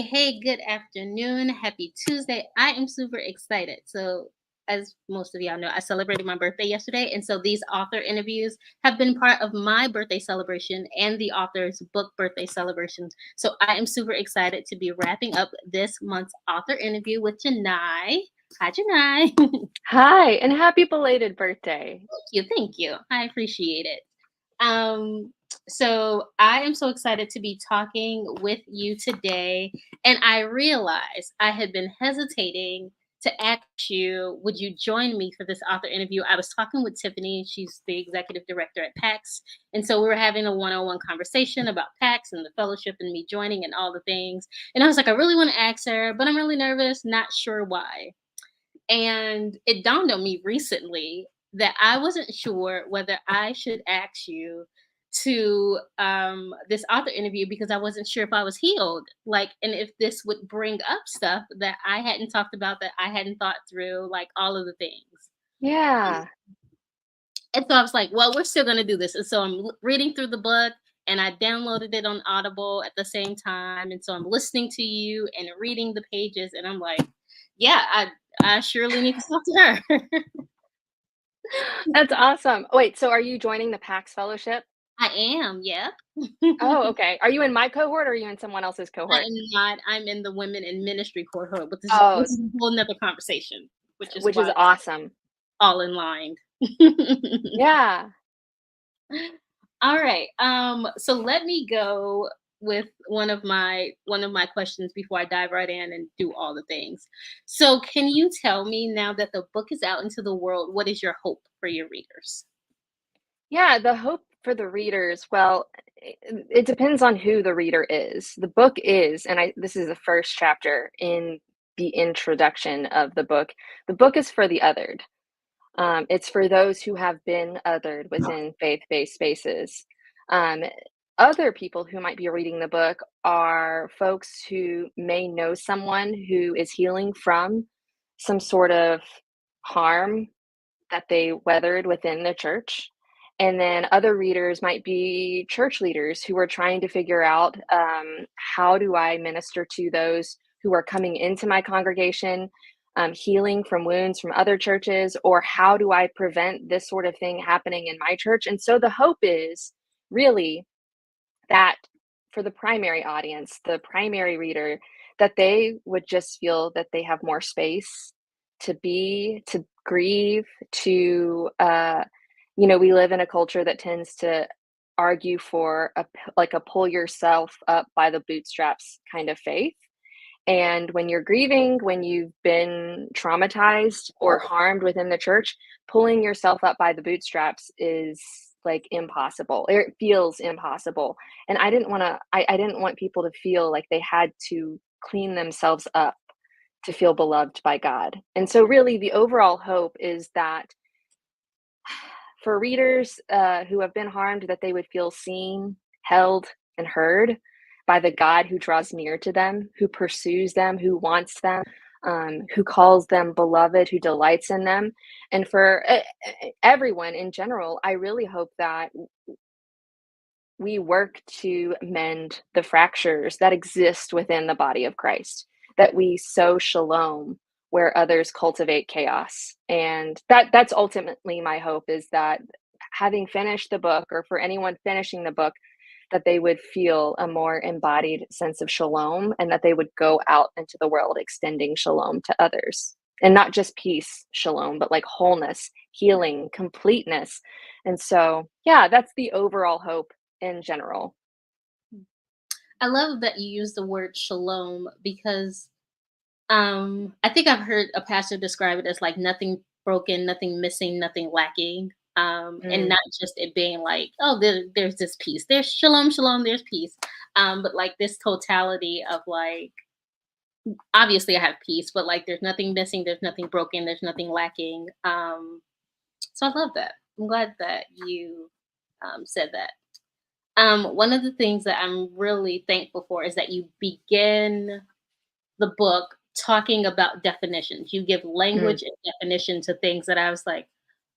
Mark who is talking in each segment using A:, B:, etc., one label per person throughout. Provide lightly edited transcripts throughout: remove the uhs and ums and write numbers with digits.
A: Hey, good afternoon. Happy Tuesday. I am super excited. So, as most of y'all know, I celebrated my birthday yesterday. And so these author interviews have been part of my birthday celebration and the author's book birthday celebrations. So, I am super excited to be wrapping up this month's author interview with Jenai. Hi, Jenai. Thank
B: Hi, and happy belated birthday.
A: you. Thank you. I appreciate it. Um, so I am so excited to be talking with you today. And I realized I had been hesitating to ask you, would you join me for this author interview? I was talking with Tiffany, she's the executive director at PAX. And so we were having a one-on-one conversation about PAX and the fellowship and me joining and all the things. And I was like, I really want to ask her, but I'm really nervous, not sure why. And it dawned on me recently that I wasn't sure whether I should ask you to this author interview because I wasn't sure if I was healed, like, and if this would bring up stuff that I hadn't talked about, that I hadn't thought through, like all of the things.
B: Yeah,
A: And so I was like, well, we're still going to do this. And so I'm reading through the book and I downloaded it on Audible at the same time. And so I'm listening to you and reading the pages. And I'm like, yeah, I surely need to talk to her.
B: that's awesome. Wait, so are you joining the PAX Fellowship?
A: I am, yeah.
B: Oh, okay. Are you in my cohort or are you in someone else's
A: I
B: cohort?
A: am not. I'm in the women in ministry cohort, but
B: Oh,
A: this is a whole nother conversation, which is
B: which
A: why
B: is
A: it's
B: awesome.
A: all in line.
B: Yeah.
A: All right. So let me go with one of my questions before I dive right in and do all the things. So can you tell me, now that the book is out into the world, what is your hope for your readers?
B: Yeah, the hope for the readers, well, it depends on who the reader is. The book is, and this is the first chapter in the introduction of the book. The book is for the othered. It's for those who have been othered within faith-based spaces. Um, Other people who might be reading the book are folks who may know someone who is healing from some sort of harm that they weathered within the church. And then other readers might be church leaders who are trying to figure out, how do I minister to those who are coming into my congregation, healing from wounds from other churches, or how do I prevent this sort of thing happening in my church? And so the hope is really that for the primary audience, the primary reader, that they would just feel that they have more space to be, to grieve, to, we live in a culture that tends to argue for like a pull yourself up by the bootstraps kind of faith. And when you're grieving, when you've been traumatized or harmed within the church, pulling yourself up by the bootstraps is like impossible. It feels impossible. And I didn't want people to feel like they had to clean themselves up to feel beloved by God. And so really the overall hope is that for readers who have been harmed, that they would feel seen, held, and heard by the God who draws near to them, who pursues them, who wants them, who calls them beloved, who delights in them. And for everyone in general, I really hope that we work to mend the fractures that exist within the body of Christ, that we sow shalom where others cultivate chaos. And that's ultimately my hope, is that having finished the book, or for anyone finishing the book, that they would feel a more embodied sense of shalom, and that they would go out into the world extending shalom to others. And not just peace, shalom, but like wholeness, healing, completeness. And so, yeah, that's the overall hope in general.
A: I love that you use the word shalom because I think I've heard a pastor describe it as like nothing broken, nothing missing, nothing lacking. And
B: Mm,
A: not just it being like, oh, there's this peace. There's shalom, shalom, there's peace. But like this totality of like, obviously I have peace, but like there's nothing missing, there's nothing broken, there's nothing lacking. So I love that. I'm glad that you said that. One of the things that I'm really thankful for is that you begin the book talking about definitions. You give
B: mm,
A: language and definition to things that I was like,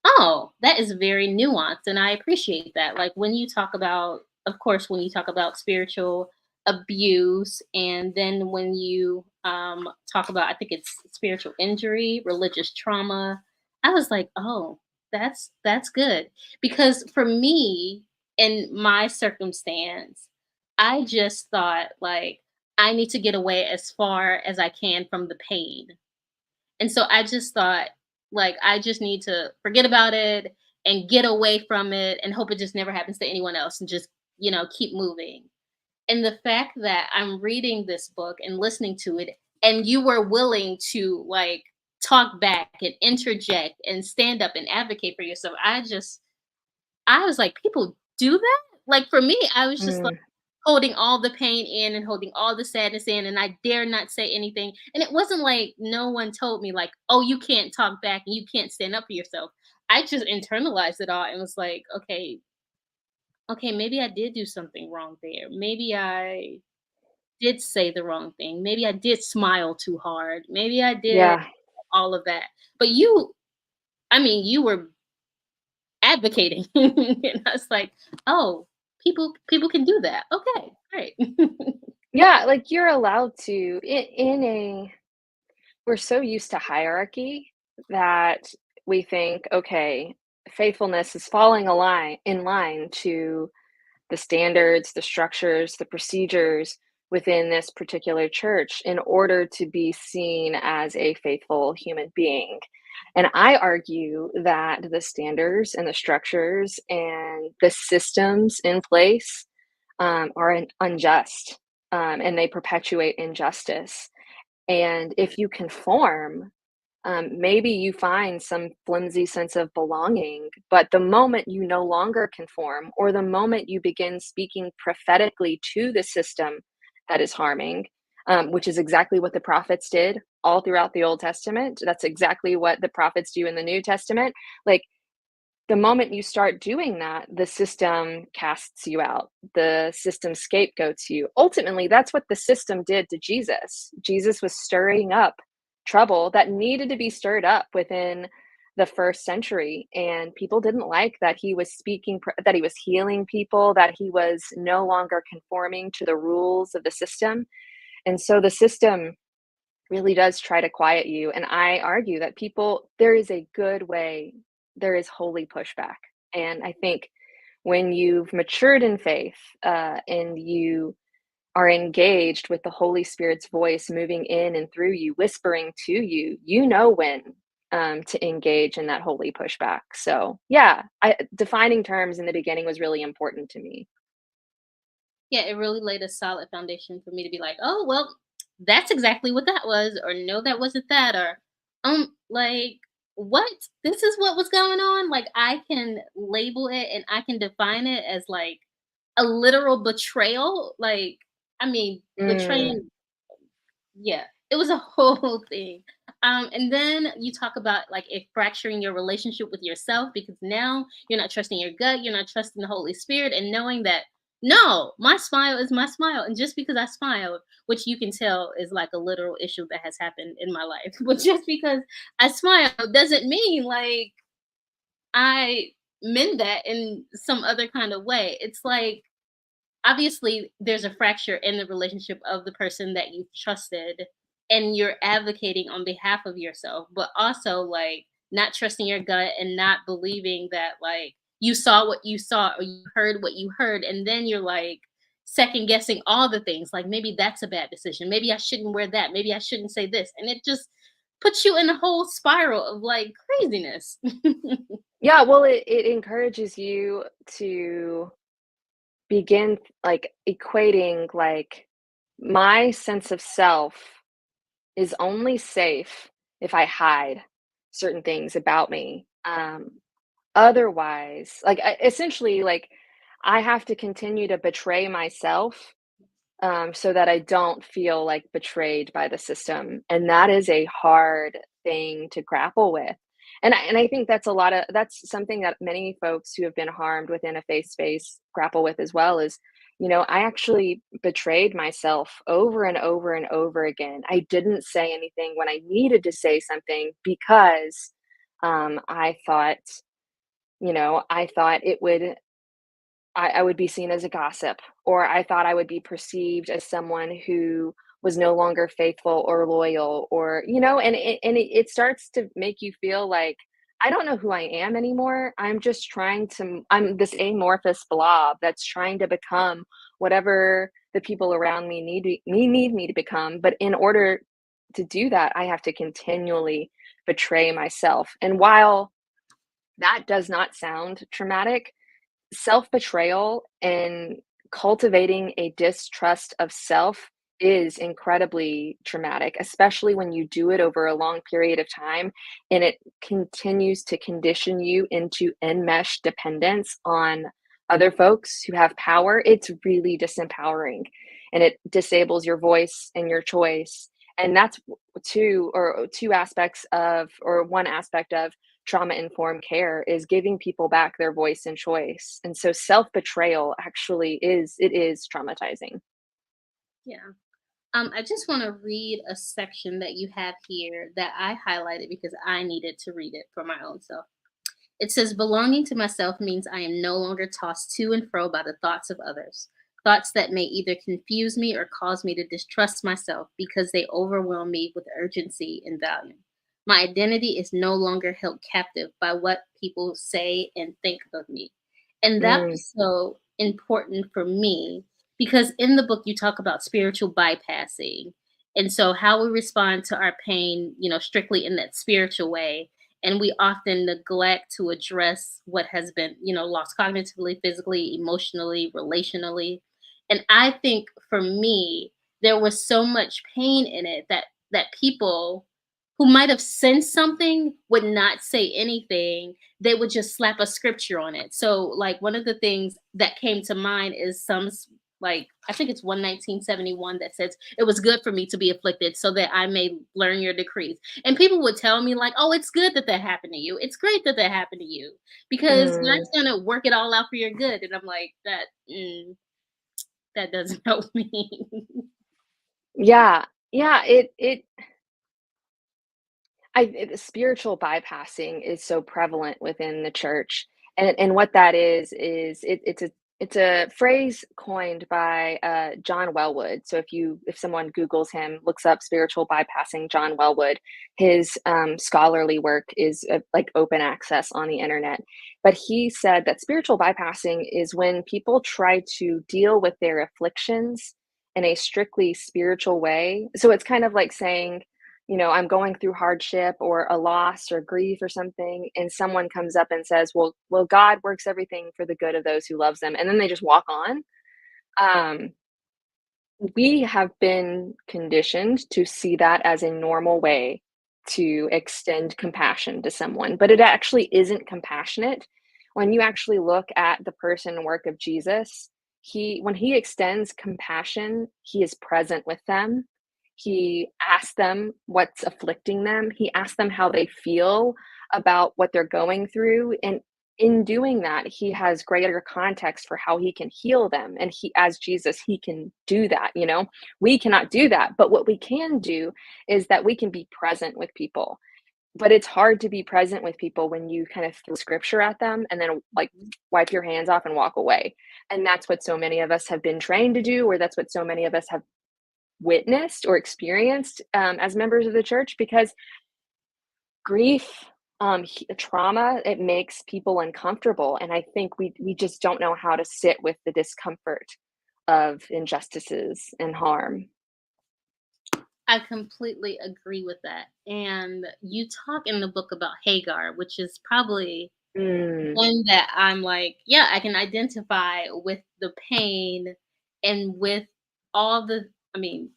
A: oh, that is very nuanced. And I appreciate that. Like when you talk about, of course, when you talk about spiritual abuse, and then when you talk about, I think it's spiritual injury, religious trauma, I was like, oh, that's good, because for me, in my circumstance, I just thought like I need to get away as far as I can from the pain. And so I just thought, like, I just need to forget about it and get away from it and hope it just never happens to anyone else and just, keep moving. And the fact that I'm reading this book and listening to it, and you were willing to like talk back and interject and stand up and advocate for yourself, I was like, people do that? Like for me, I was just like
B: Mm,
A: holding all the pain in and holding all the sadness in, and I dare not say anything. And it wasn't like no one told me like, "Oh, you can't talk back and you can't stand up for yourself." I just internalized it all and was like, okay, maybe I did do something wrong there. Maybe I did say the wrong thing. Maybe I did smile too hard. Maybe I did
B: yeah.
A: all of that." But you were advocating, and I was like, "Oh, people can do that. Okay, great."
B: Yeah, like, you're allowed to in a we're so used to hierarchy that we think, okay, faithfulness is falling in line to the standards, the structures, the procedures within this particular church in order to be seen as a faithful human being. And I argue that the standards and the structures and the systems in place are unjust, and they perpetuate injustice. And if you conform, maybe you find some flimsy sense of belonging, but the moment you no longer conform, or the moment you begin speaking prophetically to the system that is harming, which is exactly what the prophets did all throughout the Old Testament. That's exactly what the prophets do in the New Testament. Like, the moment you start doing that, the system casts you out. The system scapegoats you. Ultimately, that's what the system did to Jesus. Jesus was stirring up trouble that needed to be stirred up within the first century. And people didn't like that he was that he was healing people, that he was no longer conforming to the rules of the system. And so the system really does try to quiet you. And I argue that there is a good way, there is holy pushback. And I think when you've matured in faith, and you are engaged with the Holy Spirit's voice moving in and through you, whispering to you, you know when to engage in that holy pushback. So, yeah, defining terms in the beginning was really important to me.
A: Yeah, it really laid a solid foundation for me to be like, "Oh, well, that's exactly what that was," or "No, that wasn't that," or like, "What? This is what was going on?" Like, I can label it and I can define it as like a literal betrayal. Like, I mean,
B: Mm,
A: betraying, yeah, it was a whole thing. And then you talk about like it fracturing your relationship with yourself, because now you're not trusting your gut, you're not trusting the Holy Spirit, and knowing that no, my smile is my smile, and just because I smiled, which you can tell is like a literal issue that has happened in my life, but just because I smile doesn't mean like I meant that in some other kind of way. It's like obviously there's a fracture in the relationship of the person that you trusted, and you're advocating on behalf of yourself, but also like not trusting your gut and not believing that like you saw what you saw or you heard what you heard, and then you're like second guessing all the things, like maybe that's a bad decision, maybe I shouldn't wear that, maybe I shouldn't say this, and it just puts you in a whole spiral of like craziness.
B: yeah, well, it encourages you to begin, like, equating, like, my sense of self is only safe if I hide certain things about me. Otherwise, like, essentially, like, I have to continue to betray myself, so that I don't feel like betrayed by the system. And that is a hard thing to grapple with. And I think that's something that many folks who have been harmed within a faith space grapple with as well is, I actually betrayed myself over and over and over again. I didn't say anything when I needed to say something because I thought it would I would be seen as a gossip, or I thought I would be perceived as someone who was no longer faithful or loyal, or, it starts to make you feel like, I don't know who I am anymore. I'm this amorphous blob that's trying to become whatever the people around me need me to become. But in order to do that, I have to continually betray myself. And while that does not sound traumatic, self-betrayal and cultivating a distrust of self is incredibly traumatic, especially when you do it over a long period of time and it continues to condition you into enmeshed dependence on other folks who have power. It's really disempowering, and it disables your voice and your choice. And that's two aspects of, or one aspect of, trauma informed care, is giving people back their voice and choice. And so self betrayal actually is traumatizing.
A: Yeah. I just want to read a section that you have here that I highlighted because I needed to read it for my own self. It says, belonging to myself means I am no longer tossed to and fro by the thoughts of others, thoughts that may either confuse me or cause me to distrust myself because they overwhelm me with urgency and value. My identity is no longer held captive by what people say and think of me. And that
B: Mm,
A: was so important for me because in the book you talk about spiritual bypassing. And so how we respond to our pain, strictly in that spiritual way, and we often neglect to address what has been lost cognitively, physically, emotionally, relationally. And I think for me there was so much pain in it that people who might have sensed something would not say anything. They would just slap a scripture on it. So like one of the things that came to mind is like I think it's 11971 that says it was good for me to be afflicted so that I may learn your decrees. And people would tell me like, "Oh, it's good that that happened to you. It's great that that happened to you because
B: mm.
A: God's gonna work it all out for your good." And I'm like, that doesn't help me.
B: Yeah, yeah. Spiritual bypassing is so prevalent within the church, and what that is it's a phrase coined by John Wellwood. So if someone Googles him, looks up spiritual bypassing John Wellwood, his scholarly work is like open access on the internet. But he said that spiritual bypassing is when people try to deal with their afflictions in a strictly spiritual way. So it's kind of like saying, I'm going through hardship or a loss or grief or something, and someone comes up and says, well, God works everything for the good of those who loves them, and then they just walk on. Um, we have been conditioned to see that as a normal way to extend compassion to someone, but it actually isn't compassionate. When you actually look at the person and work of Jesus, when he extends compassion, he is present with them. He asks them what's afflicting them. He asks them how they feel about what they're going through, and in doing that, he has greater context for how he can heal them. And as Jesus, he can do that. We cannot do that. But what we can do is that we can be present with people. But it's hard to be present with people when you kind of throw scripture at them and then like wipe your hands off and walk away. And that's what so many of us have been trained to do, or that's what so many of us have witnessed or experienced as members of the church, because grief, trauma, it makes people uncomfortable, and I think we just don't know how to sit with the discomfort of injustices and harm.
A: I completely agree with that. And you talk in the book about Hagar, which is probably
B: Mm,
A: one that I'm like, yeah, I can identify with the pain and with all the, I mean,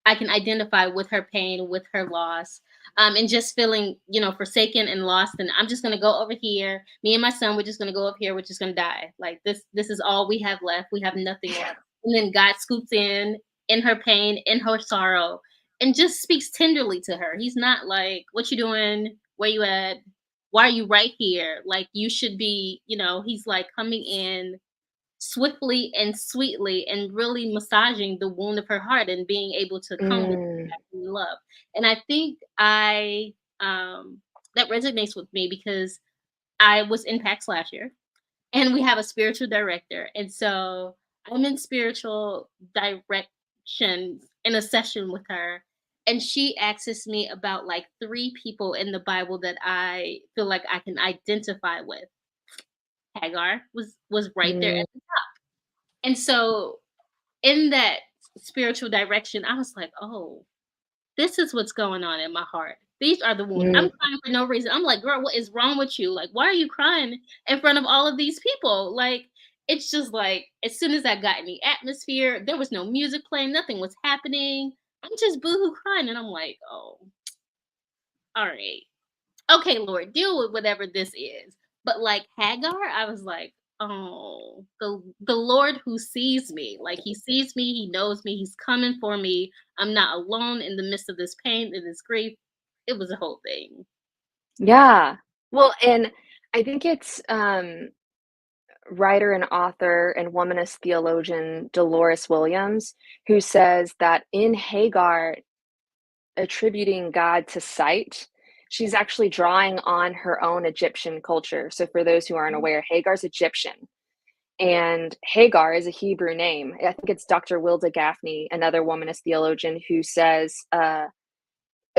A: I can identify with her pain, with her loss, and just feeling, forsaken and lost. And I'm just gonna go over here. Me and my son, we're just gonna go up here. We're just gonna die. Like this is all we have left. We have nothing left. And then God scoops in her pain, in her sorrow, and just speaks tenderly to her. He's not like, "What you doing? Where you at? Why are you right here? Like you should be." He's like coming in swiftly and sweetly and really massaging the wound of her heart and being able to come with
B: mm,
A: love. And I think that resonates with me because I was in PAX last year. and we have a spiritual director. And so I'm in spiritual direction in a session with her. And she asks me about like three people in the Bible that I feel like I can identify with. Hagar was right there.
B: Mm,
A: And so in that spiritual direction, I was like, oh, this is what's going on in my heart. These are the wounds. I'm
B: mm.
A: crying for no reason. I'm like, girl, what is wrong with you? Like, why are you crying in front of all of these people? Like, it's just like, as soon as I got in the atmosphere, there was no music playing, nothing was happening. I'm just boohoo crying. And I'm like, oh, all right. Okay, Lord, deal with whatever this is. But like Hagar, I was like, oh, the Lord who sees me, like he sees me, he knows me, he's coming for me. I'm not alone in the midst of this pain and this grief. It was a whole thing.
B: Yeah. Well, and I think it's, writer and author and womanist theologian Dolores Williams who says that in Hagar attributing God to sight, she's actually drawing on her own Egyptian culture. So for those who aren't aware, Hagar's Egyptian. And Hagar is a Hebrew name. I think it's Dr. Wilda Gaffney, another womanist theologian, who says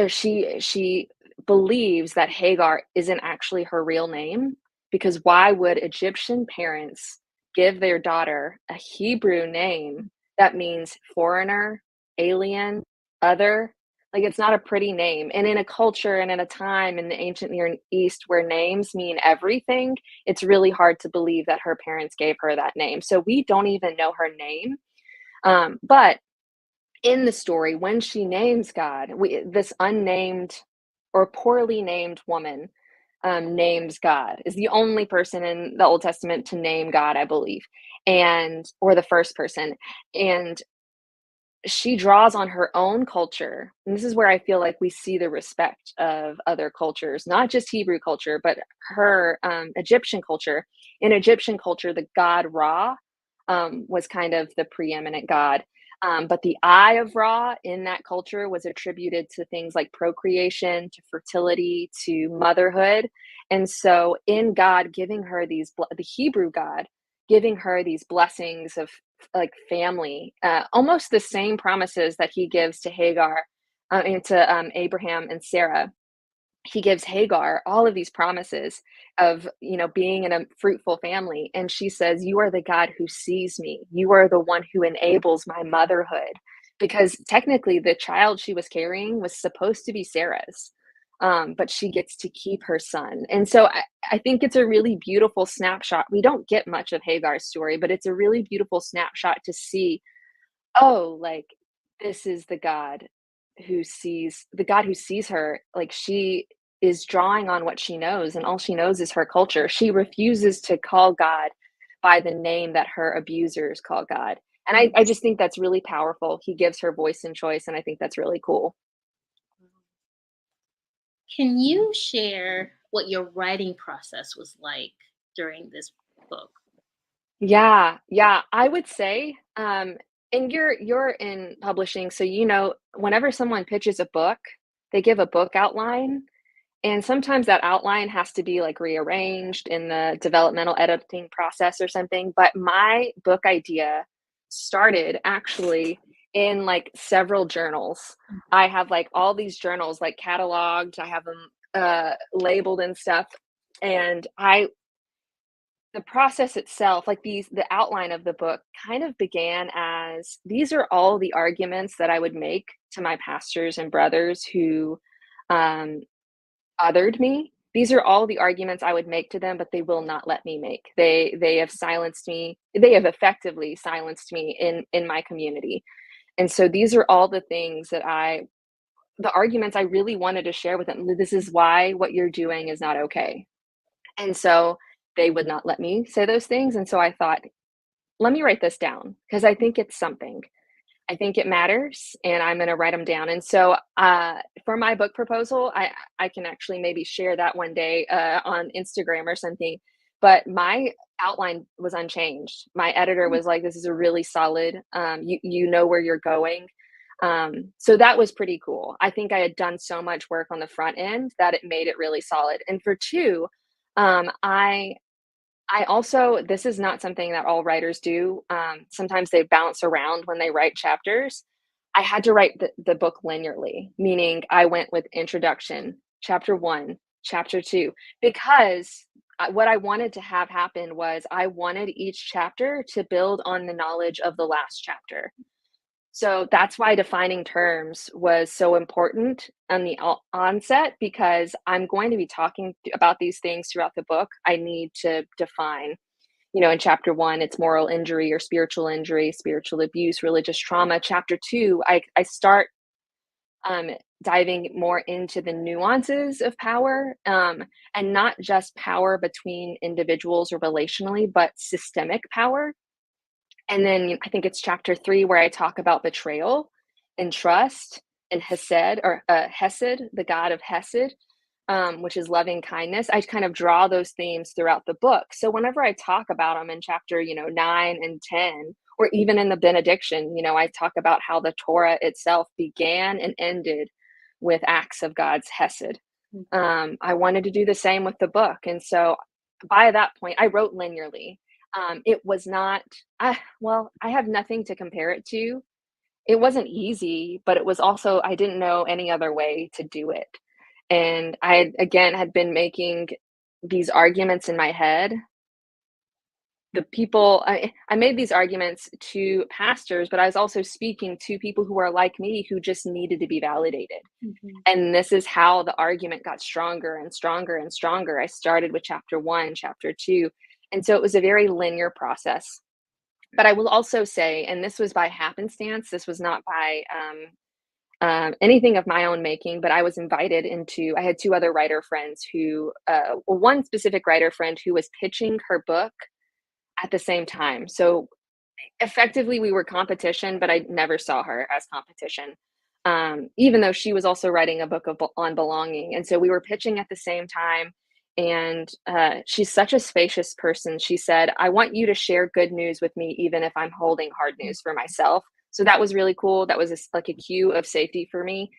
B: she believes that Hagar isn't actually her real name, because why would Egyptian parents give their daughter a Hebrew name that means foreigner, alien, other? Like, it's not a pretty name. And in a culture and in a time in the ancient Near East where names mean everything, it's really hard to believe that her parents gave her that name. So we don't even know her name. But in the story, when she names God, this unnamed or poorly named woman names God, is the only person in the Old Testament to name God, I believe, and or the first person. And she draws on her own culture. And this is where I feel like we see the respect of other cultures, not just Hebrew culture, but her Egyptian culture. In Egyptian culture, the god Ra was kind of the preeminent god. But the eye of Ra in that culture was attributed to things like procreation, to fertility, to motherhood. And so, in God giving her the Hebrew God giving her these blessings of like family, almost the same promises that he gives to Hagar and to Abraham and Sarah. He gives Hagar all of these promises of, being in a fruitful family. And she says, "You are the God who sees me. You are the one who enables my motherhood." Because technically, the child she was carrying was supposed to be Sarah's, but she gets to keep her son. And so I think it's a really beautiful snapshot. We don't get much of Hagar's story, but it's a really beautiful snapshot to see, oh, like, this is the God who sees her. Like, she is drawing on what she knows, and all she knows is her culture. She refuses to call God by the name that her abusers call God. And I just think that's really powerful. He gives her voice and choice, and I think that's really cool.
A: Can you share what your writing process was like during this book?
B: Yeah, yeah, I would say, and you're in publishing, so whenever someone pitches a book, they give a book outline, and sometimes that outline has to be like rearranged in the developmental editing process or something. But my book idea started actually in like several journals. I have like all these journals like cataloged, I have them labeled and stuff. And the process itself, like the outline of the book kind of began as these are all the arguments that I would make to my pastors and brothers who um, othered me. These are all the arguments I would make to them, but they will not let me make. They have silenced me. They have effectively silenced me in my community. And so these are all the arguments I really wanted to share with them. This is why what you're doing is not okay. And so they would not let me say those things. And so I thought, let me write this down because I think it's something. I think it matters, and I'm gonna write them down. And so, for my book proposal, I can actually maybe share that one day, on Instagram or something, but my outline was unchanged. My editor was like, "This is a really solid, you know where you're going." So that was pretty cool. I think I had done so much work on the front end that it made it really solid. And for 2, I I also this is not something that all writers do. Sometimes they bounce around when they write chapters. I had to write the book linearly, meaning I went with introduction, chapter 1, chapter 2, because what I wanted to have happen was I wanted each chapter to build on the knowledge of the last chapter. So that's why defining terms was so important on the onset, because I'm going to be talking about these things throughout the book. I need to define, in chapter 1, it's moral injury or spiritual abuse, religious trauma. Chapter 2, I start um, diving more into the nuances of power, and not just power between individuals or relationally, but systemic power. And then I think it's chapter 3 where I talk about betrayal and trust and Hesed, or Hesed, the God of Hesed, which is loving kindness. I kind of draw those themes throughout the book. So whenever I talk about them in chapter, 9 and 10, or even in the benediction, I talk about how the Torah itself began and ended with acts of God's Hesed. I wanted to do the same with the book. And so by that point, I wrote linearly. It was not, I have nothing to compare it to. It wasn't easy, but it was also, I didn't know any other way to do it. And again, had been making these arguments in my head. I made these arguments to pastors, but I was also speaking to people who are like me who just needed to be validated.
A: Mhm.
B: And this is how the argument got stronger and stronger and stronger. I started with chapter 1, chapter 2. And so it was a very linear process. But I will also say, and this was by happenstance, this was not by anything of my own making, but I was invited into, I had two other writer friends who, one specific writer friend who was pitching her book at the same time. So effectively, we were competition, but I never saw her as competition. Even though she was also writing a book on belonging. And so we were pitching at the same time. And she's such a spacious person. She said, I want you to share good news with me, even if I'm holding hard news for myself. So that was really cool. That was like a cue of safety for me.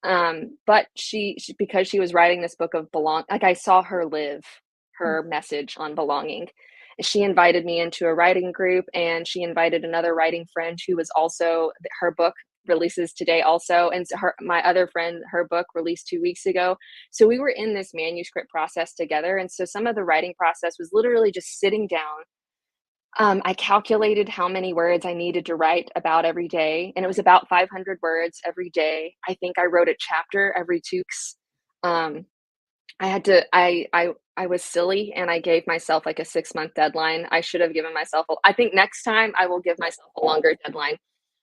B: But she, because she was writing this book of like I saw her live her message on belonging. She invited me into a writing group, and she invited another writing friend who was also, her book releases today also, and so my other friend, her book released 2 weeks ago. So we were in this manuscript process together, and so some of the writing process was literally just sitting down. I calculated how many words I needed to write about every day, and it was about 500 words every day. I think I wrote a chapter every 2 weeks. um, I had to I was silly, and I gave myself like a 6-month deadline. I should have given myself I think next time I will give myself a longer deadline.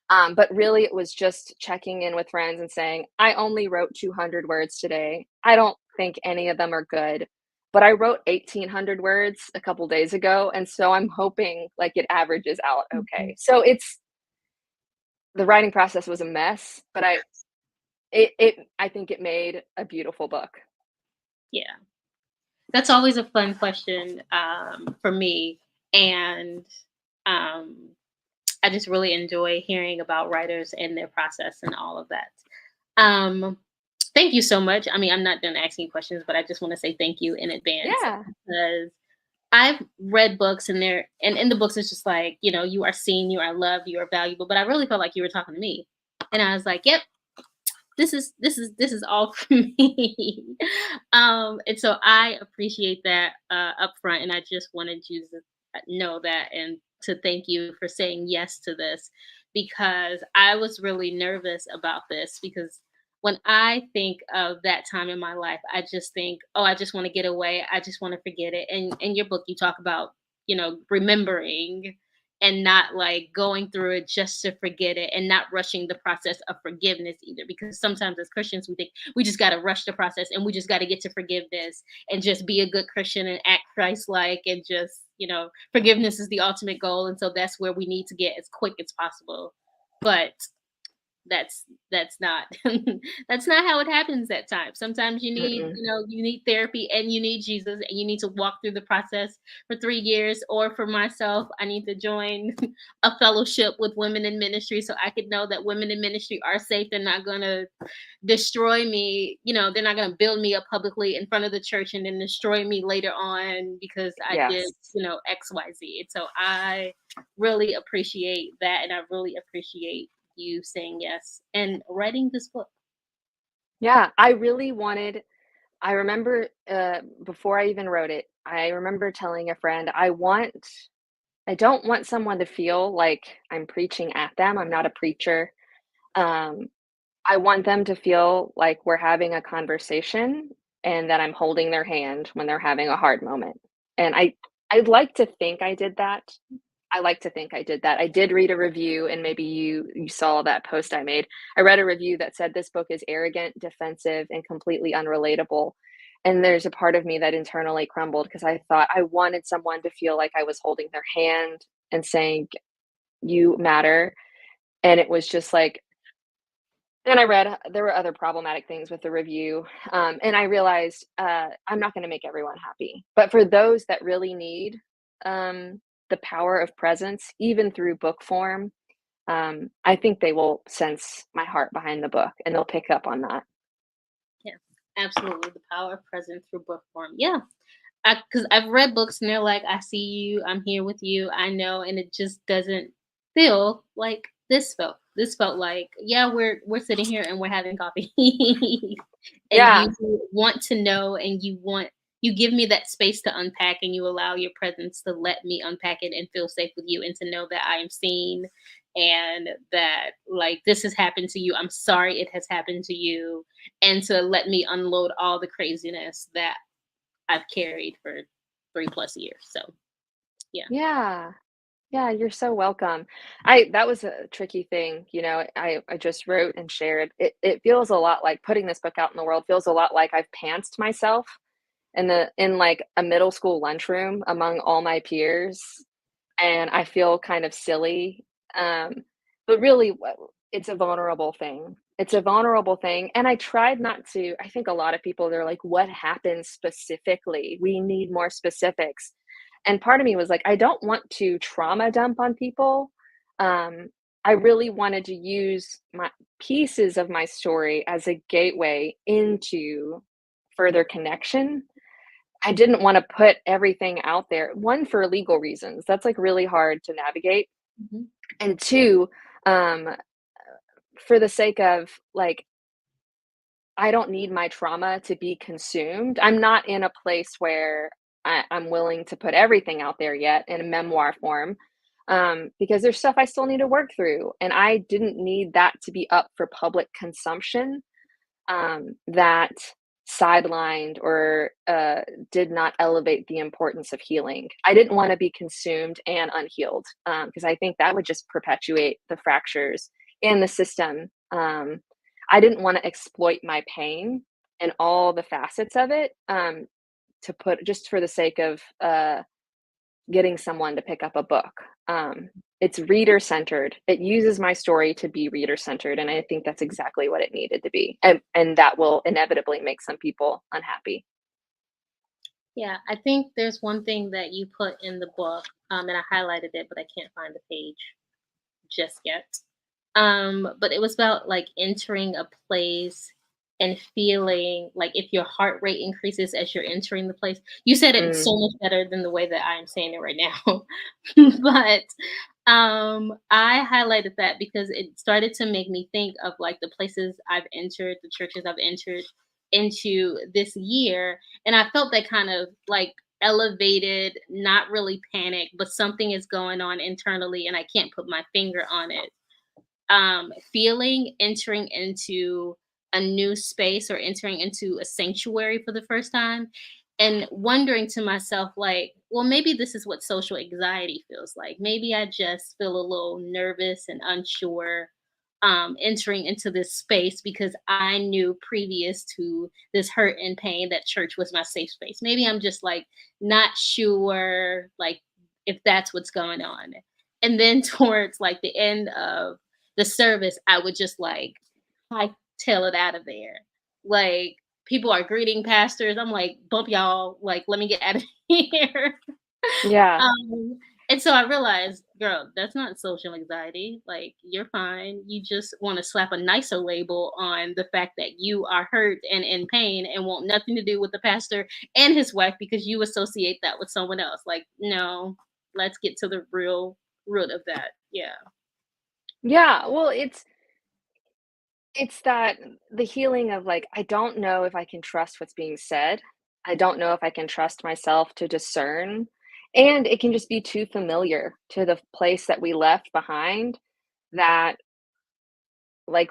B: But really it was just checking in with friends and saying, I only wrote 200 words today. I don't think any of them are good, but I wrote 1,800 words a couple days ago, and so I'm hoping like it averages out
A: Mhm.
B: okay. So it's the writing process was a mess, but I think it made a beautiful book.
A: Yeah. That's always a fun question for me. And um, I just really enjoy hearing about writers and their process and all of that. Um, Thank you so much. I mean, I'm not done asking questions, but I just want to say thank you in advance
B: Yeah.
A: because I've read books and and in the books it's just like, you are seen, you are loved, you are valuable. But I really felt like you were talking to me. And I was like, yep, this is all for me. And so I appreciate that up front, and I just wanted you to know that and to thank you for saying yes to this, because I was really nervous about this, because when I think of that time in my life, I just think, oh, I just want to get away, I just want to forget it. And in your book you talk about, remembering and not like going through it just to forget it, and not rushing the process of forgiveness either, because sometimes as Christians we think we just got to rush the process and we just got to get to forgiveness and just be a good Christian and act Christ like, and just, forgiveness is the ultimate goal, and so that's where we need to get as quick as possible. But that's not that's not how it happens at times. Sometimes you need,
B: Mm-mm.
A: you need therapy and you need Jesus and you need to walk through the process for 3 years. Or for myself, I need to join a fellowship with women in ministry so I could know that women in ministry are safe. They're not gonna destroy me. They're not going to build me up publicly in front of the church and then destroy me later on because I did,
B: Yes.
A: XYZ. And so I really appreciate that. And I really appreciate you saying yes and writing this book.
B: Yeah, I remember, before I even wrote it, I remember telling a friend, I don't want someone to feel like I'm preaching at them. I'm not a preacher. Um, I want them to feel like we're having a conversation and that I'm holding their hand when they're having a hard moment. And I'd like to think I did that. I like to think I did that. I did read a review, and maybe you saw that post I made. I read a review that said this book is arrogant, defensive, and completely unrelatable. And there's a part of me that internally crumbled because I thought I wanted someone to feel like I was holding their hand and saying, "You matter." And it was just like, then I read there were other problematic things with the review, and I realized, I'm not gonna make everyone happy, but for those that really need, the power of presence, even through book form, I think they will sense my heart behind the book, and they'll pick up on that.
A: Yeah, absolutely. The power of presence through book form. Yeah. Because I've read books and they're like, I see you, I'm here with you, I know, and it just doesn't feel like this felt. This felt like, yeah, we're sitting here and we're having coffee, and you
B: Yeah,
A: want to know, and you give me that space to unpack, and you allow your presence to let me unpack it and feel safe with you, and to know that I am seen, and that like this has happened to you. I'm sorry it has happened to you, and to let me unload all the craziness that I've carried for 3 plus years. So, yeah.
B: yeah. Yeah, you're so welcome. I That was a tricky thing, I just wrote and shared. It feels a lot like putting this book out in the world feels a lot like I've pantsed myself in like a middle school lunchroom among all my peers, and I feel kind of silly. But really, it's a vulnerable thing. It's a vulnerable thing, and I tried not to. I think a lot of people they're like, "What happened specifically? We need more specifics." And part of me was like, I don't want to trauma dump on people. Um, I really wanted to use my pieces of my story as a gateway into further connection. I didn't want to put everything out there. One, for legal reasons. That's like really hard to navigate.
A: Mhm.
B: And two, um, for the sake of like, I don't need my trauma to be consumed. I'm not in a place where I'm willing to put everything out there yet in a memoir form, because there's stuff I still need to work through. And I didn't need that to be up for public consumption, that sidelined or did not elevate the importance of healing. I didn't want to be consumed and unhealed, because I think that would just perpetuate the fractures in the system. I didn't want to exploit my pain and all the facets of it, to put just for the sake of getting someone to pick up a book. It's reader centered. It uses my story to be reader centered, and I think that's exactly what it needed to be. And that will inevitably make some people unhappy.
A: Yeah, I think there's one thing that you put in the book, and I highlighted it, but I can't find the page just yet. But it was about like entering a place and feeling like if your heart rate increases as you're entering the place. You said it
B: Mm,
A: so much better than the way that I am saying it right now. But I highlighted that because it started to make me think of like the places I've entered, the churches I've entered into this year. And I felt that kind of like elevated, not really panic, but something is going on internally and I can't put my finger on it, feeling entering into a new space or entering into a sanctuary for the first time and wondering to myself like, well, maybe this is what social anxiety feels like. Maybe I just feel a little nervous and unsure, entering into this space because I knew previous to this hurt and pain that church was my safe space. Maybe I'm just like not sure like if that's what's going on. And then towards like the end of the service, I would just like hightail it out of there. Like people are greeting pastors. I'm like, bump y'all, like let me get out of here.
B: Yeah.
A: Um, and so I realized, girl, that's not social anxiety. Like, you're fine. You just want to slap a nicer label on the fact that you are hurt and in pain and want nothing to do with the pastor and his wife because you associate that with someone else. Like, no, let's get to the real root of that. Yeah.
B: Yeah, well, it's that the healing of, like, I don't know if I can trust what's being said. I don't know if I can trust myself to discern, and it can just be too familiar to the place that we left behind that, like,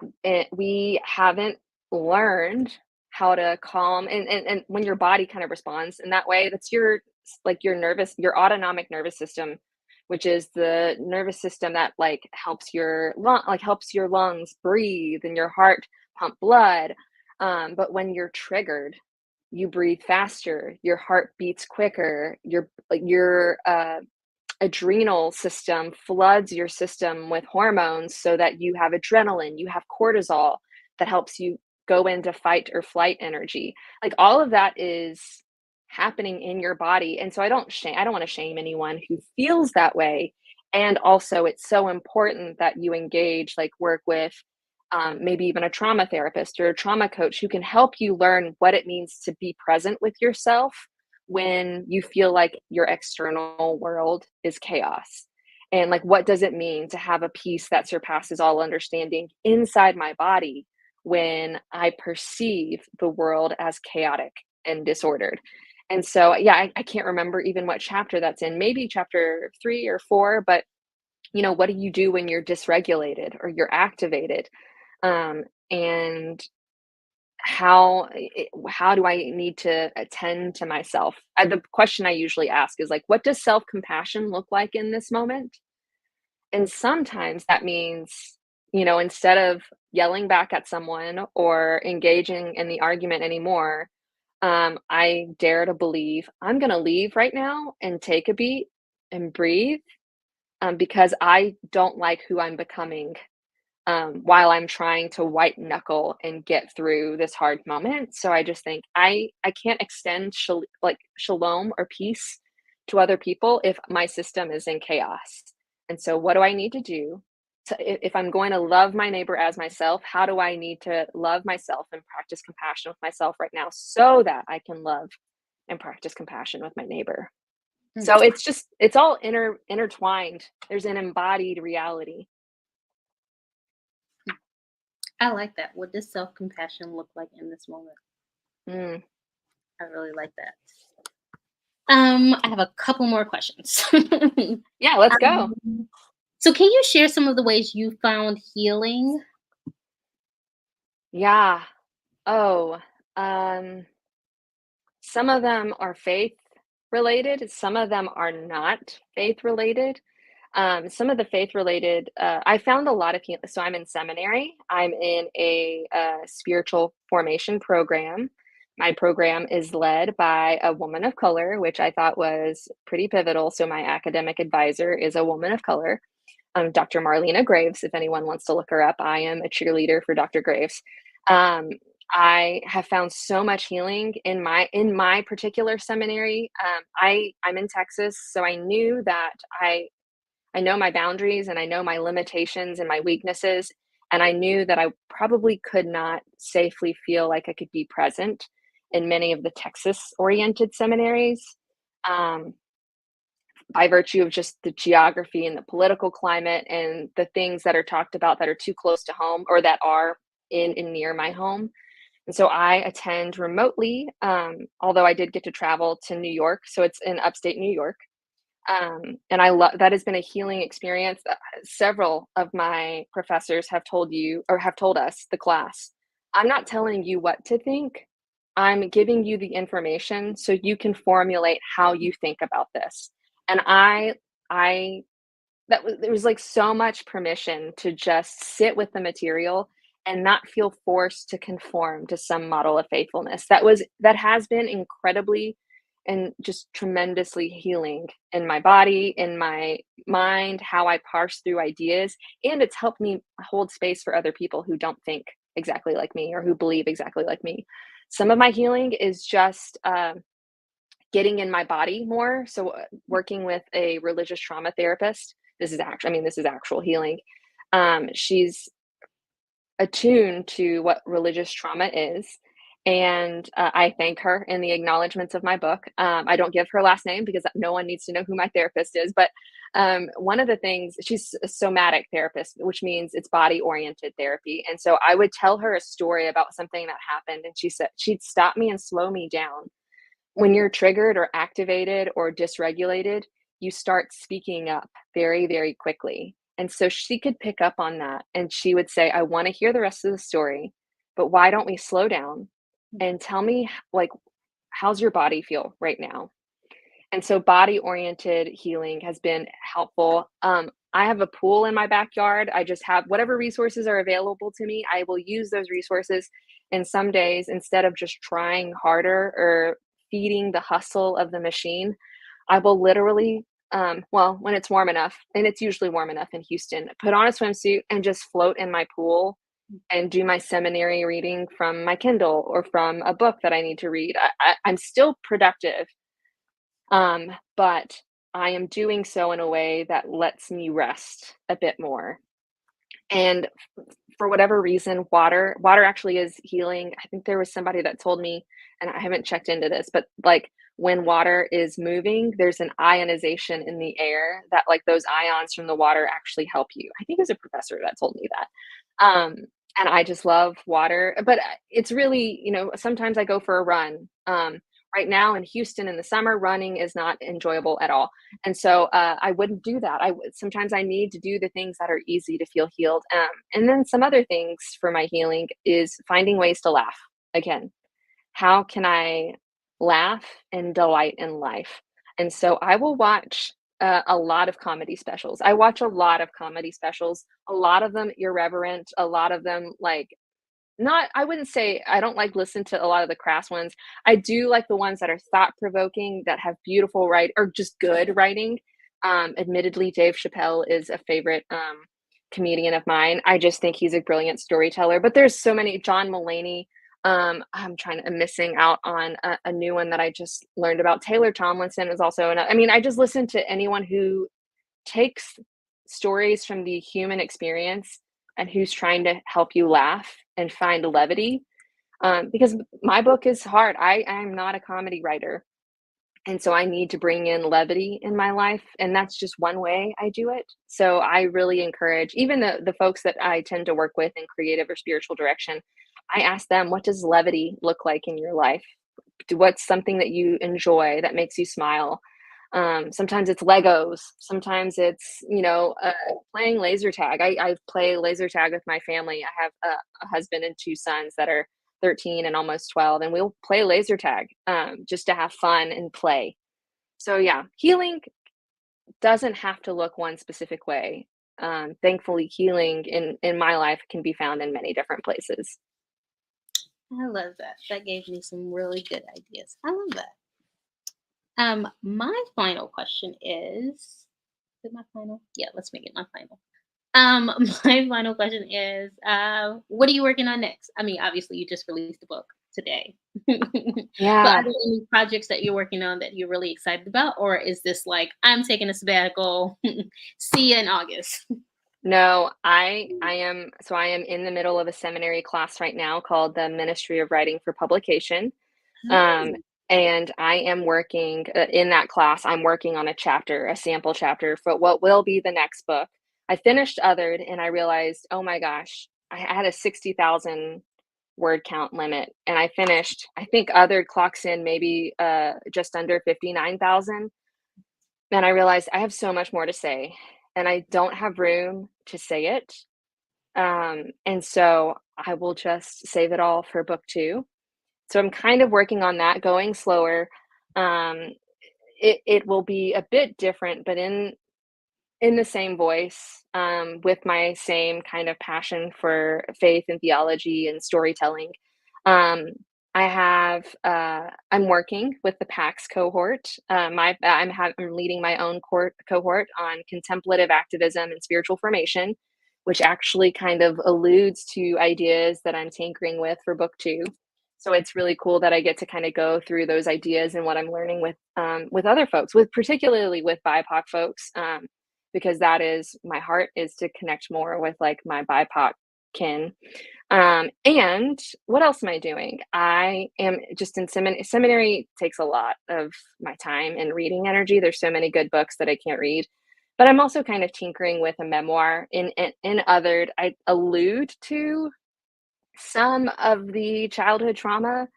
B: we haven't learned how to calm and when your body kind of responds in that way, that's your autonomic nervous system, which is the nervous system that, like, helps your lungs breathe and your heart pump blood, but when you're triggered, you breathe faster, your heart beats quicker, your adrenal system floods your system with hormones so that you have adrenaline, you have cortisol that helps you go into fight or flight energy. Like all of that is happening in your body. And so I don't want to shame anyone who feels that way. And also it's so important that you engage, like work with maybe even a trauma therapist or a trauma coach who can help you learn what it means to be present with yourself when you feel like your external world is chaos. And like, what does it mean to have a peace that surpasses all understanding inside my body when I perceive the world as chaotic and disordered? And so, yeah, I can't remember even what chapter that's in, maybe chapter 3 or 4, but what do you do when you're dysregulated or you're activated? And how do I need to attend to myself? The question I usually ask is like, what does self-compassion look like in this moment? And sometimes that means, instead of yelling back at someone or engaging in the argument anymore, I dare to believe I'm going to leave right now and take a beat and breathe, because I don't like who I'm becoming, while I'm trying to white knuckle and get through this hard moment. So I just think I can't extend shalom or peace to other people if my system is in chaos. And so what do I need to do if I'm going to love my neighbor as myself, how do I need to love myself and practice compassion with myself right now so that I can love and practice compassion with my neighbor?
A: Mm,
B: So it's all intertwined. There's an embodied reality.
A: I like that. What does self compassion look like in this moment?
B: Mm.
A: I really like that. I have a couple more questions.
B: Yeah, let's go.
A: um, so, can you share some of the ways you found healing?
B: Yeah. Oh, um, some of them are faith related, some of them are not faith related. Some of the faith related, I found a lot of healing. So I'm in seminary. I'm in a spiritual formation program. My program is led by a woman of color, which I thought was pretty pivotal. So my academic advisor is a woman of color, Dr. Marlena Graves. If anyone wants to look her up, I am a cheerleader for Dr. Graves. Um, I have found so much healing in my particular seminary. I'm in Texas, so I knew that I know my boundaries and I know my limitations and my weaknesses. And I knew that I probably could not safely feel like I could be present in many of the Texas oriented seminaries, um, by virtue of just the geography and the political climate and the things that are talked about that are too close to home or that are in and near my home. And so I attend remotely, although I did get to travel to New York. So it's in upstate New York. And I love that has been a healing experience. Several of my professors have told you or have told us, the class, I'm not telling you what to think. I'm giving you the information so you can formulate how you think about this. And I there was like so much permission to just sit with the material and not feel forced to conform to some model of faithfulness. That has been incredibly and just tremendously healing in my body, in my mind, how I parse through ideas, and it's helped me hold space for other people who don't think exactly like me or who believe exactly like me. Some of my healing is just getting in my body more. So, working with a religious trauma therapist. This is actually, I mean, this is actual healing. She's attuned to what religious trauma is. And I thank her in the acknowledgments of my book. I don't give her last name because no one needs to know who my therapist is. But one of the things, she's a somatic therapist, which means it's body oriented therapy. And so I would tell her a story about something that happened. And she said she'd stop me and slow me down. When you're triggered or activated or dysregulated, you start speaking up very, very quickly. And so she could pick up on that and she would say, I want to hear the rest of the story, but why don't we slow down and tell me, like, how's your body feel right now? And so body oriented healing has been helpful. I have a pool in my backyard. I just have whatever resources are available to me. I will use those resources. And some days, instead of just trying harder or feeding the hustle of the machine, I will literally, well, when it's warm enough, and it's usually warm enough in Houston, put on a swimsuit and just float in my pool and do my seminary reading from my Kindle or from a book that I need to read. I'm still productive, but I am doing so in a way that lets me rest a bit more. And for whatever reason, water actually is healing. I think there was somebody that told me, and I haven't checked into this, but like when water is moving, there's an ionization in the air that like those ions from the water actually help you. I think it was a professor that told me that. And I just love water, but it's really, sometimes I go for a run. Right now in Houston in the summer, running is not enjoyable at all. And so I wouldn't do that. Sometimes I need to do the things that are easy to feel healed. And then some other things for my healing is finding ways to laugh again. How can I laugh and delight in life? And so I will watch a lot of comedy specials. I watch a lot of comedy specials, a lot of them irreverent, a lot of them like not, I wouldn't say I don't like listen to a lot of the crass ones. I do like the ones that are thought provoking, that have beautiful write or just good writing. Admittedly, Dave Chappelle is a favorite comedian of mine. I just think he's a brilliant storyteller. But there's so many. John Mulaney. I'm missing out on a new one that I just learned about. Taylor Tomlinson is also I mean, I just listen to anyone who takes stories from the human experience and who's trying to help you laugh and find levity. Because my book is hard. I'm not a comedy writer. And so I need to bring in levity in my life. And that's just one way I do it. So I really encourage even the folks that I tend to work with in creative or spiritual direction. I ask them, what does levity look like in your life? What's something that you enjoy that makes you smile? Sometimes it's Legos. Sometimes it's, playing laser tag. I play laser tag with my family. I have a husband and two sons that are 13 and almost 12, and we'll play laser tag just to have fun and play. So, yeah, healing doesn't have to look one specific way. Thankfully, healing in my life can be found in many different places.
A: I love that. That gave me some really good ideas. I love that. My final question is it my final? Yeah, let's make it my final. My final question is, what are you working on next? I mean, obviously, you just released a book today, but are
B: Yeah.
A: there any projects that you're working on that you're really excited about, or is this like I'm taking a sabbatical? See you in August.
B: No, I am in the middle of a seminary class right now called the Ministry of Writing for Publication. Um, and I am working in that class. I'm working on a chapter, a sample chapter for what will be the next book. I finished Othered and I realized, oh my gosh, I had a 60,000 word count limit. And I finished, I think Othered clocks in maybe just under 59,000. And I realized I have so much more to say and I don't have room to say it. And so I will just save it all for book two. So I'm kind of working on that, going slower. Um, it will be a bit different, but in the same voice, with my same kind of passion for faith and theology and storytelling. Um, I'm working with the PAX cohort. I'm leading my own cohort on contemplative activism and spiritual formation, which actually kind of alludes to ideas that I'm tinkering with for book 2. So it's really cool that I get to kind of go through those ideas and what I'm learning with other folks, with particularly with BIPOC folks, because that is my heart, is to connect more with like my BIPOC kin. And what else am I doing? I am just in seminary. Seminary takes a lot of my time and reading energy. There's so many good books that I can't read. But I'm also kind of tinkering with a memoir. In other, I allude to some of the childhood trauma.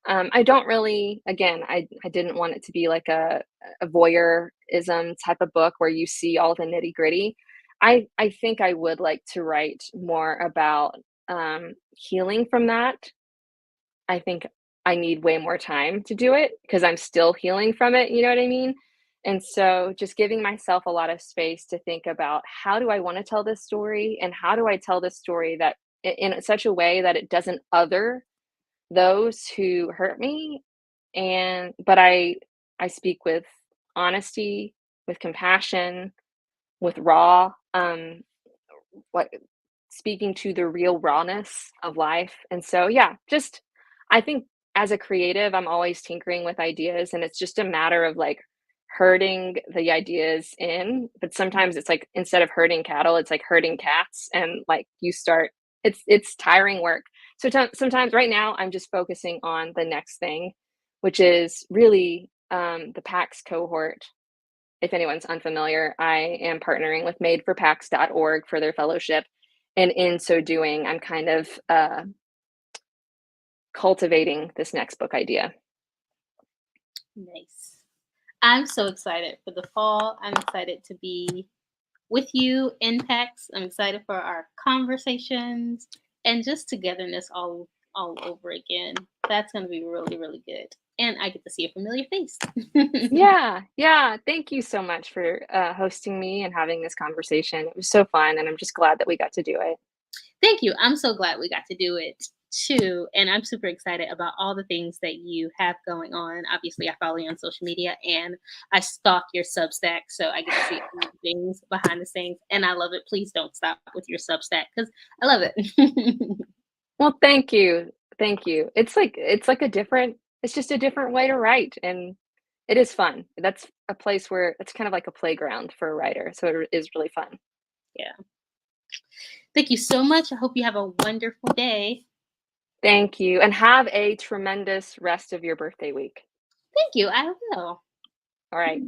B: I don't really, again, I didn't want it to be like a voyeurism type of book where you see all the nitty gritty. I think I would like to write more about healing from that. I think I need way more time to do it because I'm still healing from it, you know what I mean? And so just giving myself a lot of space to think about how do I want to tell this story and how do I tell this story that in such a way that it doesn't other those who hurt me, and but I speak with honesty, with compassion, with raw what speaking to the real rawness of life. And so, yeah, just I think as a creative, I'm always tinkering with ideas, and it's just a matter of like herding the ideas in. But sometimes it's like instead of herding cattle, it's like herding cats, and like you start. It's tiring work. So sometimes, right now, I'm just focusing on the next thing, which is really the PAX cohort. If anyone's unfamiliar, I am partnering with madeforpax.org for their fellowship. And in so doing, I'm kind of cultivating this next book idea.
A: Nice. I'm so excited for the fall. I'm excited to be with you in PAX. I'm excited for our conversations and just togetherness all over again. That's going to be really, really good. And I get to see a familiar face.
B: Yeah. Thank you so much for hosting me and having this conversation. It was so fun, and I'm just glad that we got to do it.
A: Thank you. I'm so glad we got to do it too. And I'm super excited about all the things that you have going on. Obviously, I follow you on social media and I stalk your Substack. So I get to see all the things behind the scenes. And I love it. Please don't stop with your Substack because I love it.
B: Well, thank you. Thank you. It's just a different way to write, and it is fun. That's a place where it's kind of like a playground for a writer. So it is really fun.
A: Yeah. Thank you so much. I hope you have a wonderful day.
B: Thank you, and have a tremendous rest of your birthday week.
A: Thank you. I will.
B: All right.